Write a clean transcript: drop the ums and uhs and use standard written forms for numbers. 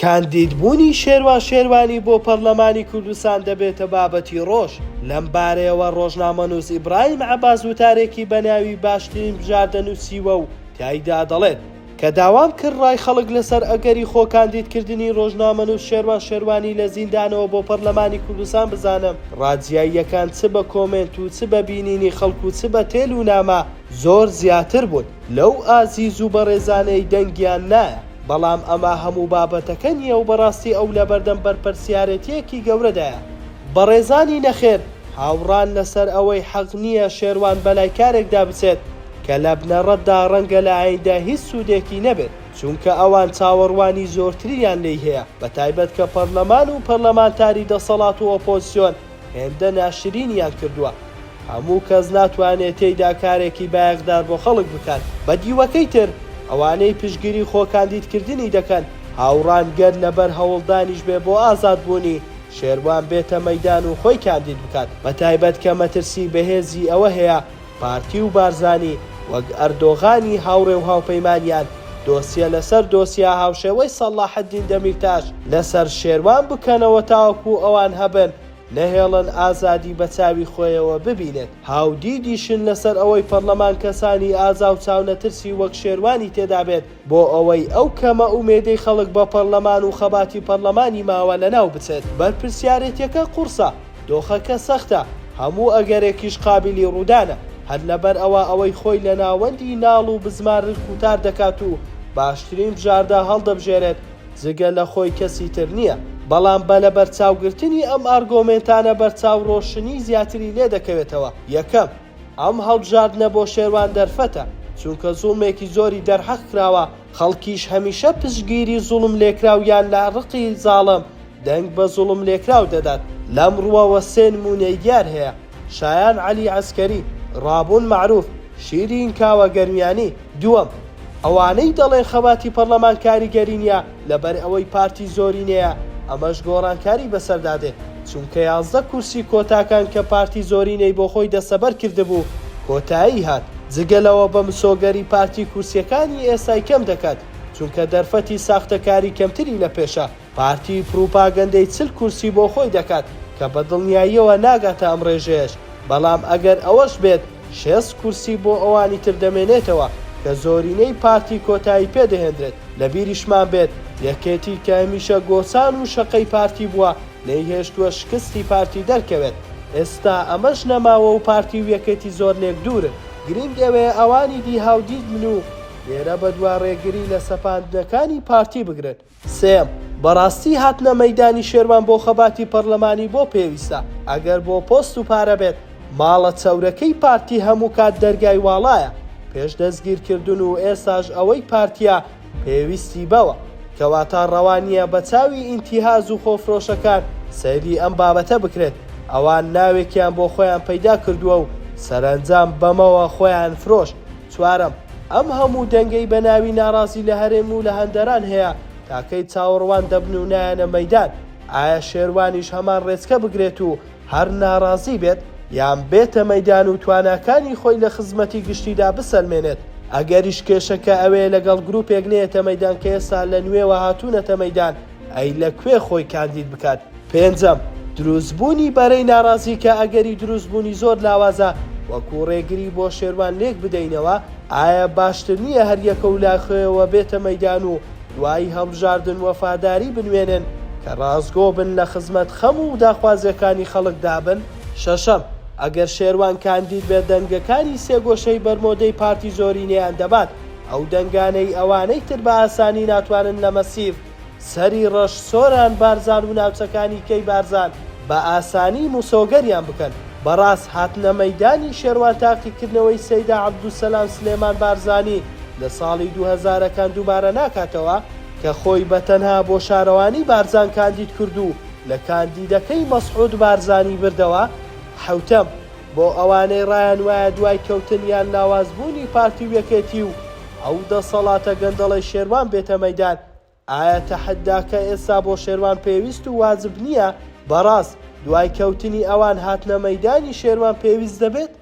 کاندیدبوونی شێروان شێروانی بۆ پەرلەمانی کوردستان دەبێتە بابەتی ڕۆژ. لەم بارەیەوە ڕۆژنامەنووس ئیبراهیم عەباس وتارێکی بەناوی باشترین بژاردە نووسیوە و تایدا دەڵێت کە داوام کرد ڕای خەڵک لەسەر ئەگەری خۆ کاندیدکردنی ڕۆژنامەنووس شێروان شێروانی لە زیندانەوە بۆ پەرلەمانی کوردستان بزانم ڕاجیاییەکان چ بە کۆمنت و چ بە بینینی خەڵک و چ بە تێل و نامە زۆر زیاتر بوون لەو ئازیز و بەڕێزانەی دەنگیان نایە. بەڵام ئەمە هەموو بابەتەکە نییە و بەڕاستی ئەو لە بەردەم بەرپرسیارەتیەکی گەورەدایە. بەڕێزانی نەخێر هاوڕان لەسەر ئەوەی حەق نییە شێروان بەلای کارێکدا بچێت کە لە بنەڕەتدا ڕەنگە لە ئایندا هیچ سوودێکی نەبێت، چونکە ئەوان چاوەڕوانی زۆرتریان لێی هەیە، بەتایبەت کە پەرلەمان و پەرلەمانتاری دەسەڵات و ئۆپۆزیسیۆن هێندە ناشرینیان کردووە. هەموو کەس ناتوانێت تێیدا کارێکی بایەقدار بۆ خەڵک بکات. بە دیوەکەی تر ئەوانەی پشگیری خۆ کاندیدکردنی دەکەن هاوڕان گەر لەبەر هەوڵدانیش بێ بۆ ئازادبوونی شێروان بێتە مەیدان و خۆی کاندید بکات، بەتایبەت کە مەترسی بەهێزی ئەوە هەیە پارتی و بارزانی وەک ئەردۆغانی هاوڕێ و هاوپەیمانیان دۆسیە لەسەر دۆسیە هاوشێوەی سەلاحەدین دەمیرتاش لەسەر شێروان بکەنەوە تاوەکو ئەوان هەبن نەهێڵن ئازادی بە چاوی خۆیەوە ببینێت. هاودیدیشن لەسەر ئەوەی پەرلەمان کەسانی ئازا و چاونەترسی وەک شێروانی تێدا بێت بۆ ئەوەی ئەو کەمە ئومێدەی خەڵک بە پەرلەمان و خەباتی پەرلەمانی ماوە لەناو بچێت. بەرپرسیارەتیەکە قورسە، دۆخەکە سەختە، هەموو ئەگەرێکیش قابلی ڕوودانە، هەر لەبەر ئەوەی خۆی لە ناوەندی ناڵ و بزمار کوتار دەکات و باشترین بژاردا هەڵدەبژێرێت جگە لە خۆی کەسی تر نییە. بەڵام بە لە بەرچاوگرتنی ئەم ئارگۆمنتانە بەرچاو ڕۆشنی زیاتری لێ دەکەوێتەوە. یەکەم، ئەم هەڵبژاردنە بۆ شێروان دەرفەتە، چونکە زوڵمێکی زۆری دەرحەق کراوە، خەڵکیش هەمیشە پشگیری زوڵم لێکراویان لە ڕقی زاڵم دەنگ بە زوڵم لێکراو دەدات. لەم ڕووەوە سێ نمونەی دیار هەیە: شایان عەلی عەسکەری، ڕابوون معروف، شیرین کاوە گەرمیانی. دووەم، ئەوانەی دەڵێن خەباتی پەرلەمان کاریگەری نییە لەبەر ئەوەی پارتی زۆری نییە، ئەمەش گۆڕانکاری بەسەردادێ، چونکە 11 کورسی کۆتاکان کە پارتی زۆرینەی بۆ خۆی دەسەبەر کردبوو کۆتایی هات. جگەلەوە بە مسۆگەری پارتی کورسیەکانی ئێستای کەم دەکات، چونکە دەرفەتی ساختەکاری کەمتری لە پێشە. پارتی پروپاگەندەی 40 کورسی بۆ خۆی دەکات کە بە دڵنیاییەوە ناگاتە ئەم ڕێژەیەش. بەڵام ئەگەر ئەوەش بێت 6 کورسی بۆ ئەوانی تر دەمێنێتەوە کە زۆرینەی پارتی کۆتایی پێدەهێنرێت. لە بیریشمان بێت یەکێتی کە هەمیشە گۆچان و شەقەی پارتی بووە نەیهێشتووە شکستی پارتی دەرکەوێت. ئێستا ئەمەش نەماوە و پارتی و یەکێتی زۆر لێک دوورن. گرنگ ئەوەیە ئەوانی دی هاودید من و لێرە بە دواڕێگری لە سەپاندنەکانی پارتی بگرن. سێم، بەڕاستی هاتنە مەیدانی شێروان بۆ خەباتی پەرلەمانی بۆ پێویستە. ئەگەر بۆ پۆست و پارە بێت ماڵە چەورەکەی پارتی هەموو کات دەرگای واڵایە. پێش دەستگیرکردن و ئێستاش ئەوەی پارتیە پێویستی بەوە، کەواتە ڕەوانیە بە چاوی ئینتیهاز و خۆفرۆشەکان سەیری ئەم بابەتە بکرێت. ئەوان ناوێکیان بۆ خۆیان پەیدا کردووە و سەرنجام بەمەوە خۆیان فرۆش. چوارەم، ئەم هەموو دەنگەی بە ناوی ناڕازی لە هەرێم و لە هەندەران هەیە تاکەی چاوەڕوان دەبن و نایەنە مەیدان. ئایا شێروانیش هەمان ڕێچکە بگرێت و هەر ناڕازی بێت، یان بێتە مەیدان و تواناکانی خۆی لە خزمەتی گشتیدا بسەلمێنێت؟ ئەگەریش کێشەکە ئەوەیە لەگەڵ گروپێک نێتە مەیدان کە ئێستا لە نوێوە هاتوونەتە مەیدان، ئەی لەکوێ خۆی کاندید بکات؟ پێنجەم، دروستبوونی بەرەی ناڕازی کە ئەگەری دروستبوونی زۆر لاوازە وەکو ڕێگری بۆ شێروان لێک بدەینەوە، ئایا باشتر نییە هەر یەکە و لاخۆیەوە بێتە مەیدان و دوایی هەڵبژاردن وەفاداری بنوێنن کە ڕازگۆ بن لە خزمەت خەم و داخوازیەکانی خەڵک دابن؟ شەشەم، ئەگەر شێروان کاندید بێت دەنگەکانی سێگۆشەی بەرمۆدەی پارتی زۆرینەیان دەبات، ئەو دەنگانەی ئەوانەی تر بە ئاسانی ناتوانن لە مەسیف سەری ڕەش سۆران بارزان و ناوچەکانی کەی بارزان بە ئاسانی مسۆگەریان بکەن. بەڕاست هاتنە مەیدانی شێروان تاقیکردنەوەی سەیدا عەبدولسەلام سلێمان بارزانی لە ساڵی 2000ەکان دووبارە ناکاتەوە کە خۆی بەتەنها بۆ شارەوانی بارزان کاندید کرد و لە کاندیدەکەی مەسعود بارزانی بردەوە. حوتەم، بۆ ئەوانەی ڕایان وایە دوای کەوتن یان لاوازبوونی پارتی و یەکێتی و ئەو دەسەڵاتە گەندەڵی شێروان بێتە مەیدان، ئایا تەحەداکە ئێستا بۆ شێروان پێویست و واجب نییە؟ بەڕاست دوای کەوتنی ئەوان هاتنە مەیدانی شێروان پێویست دەبێت؟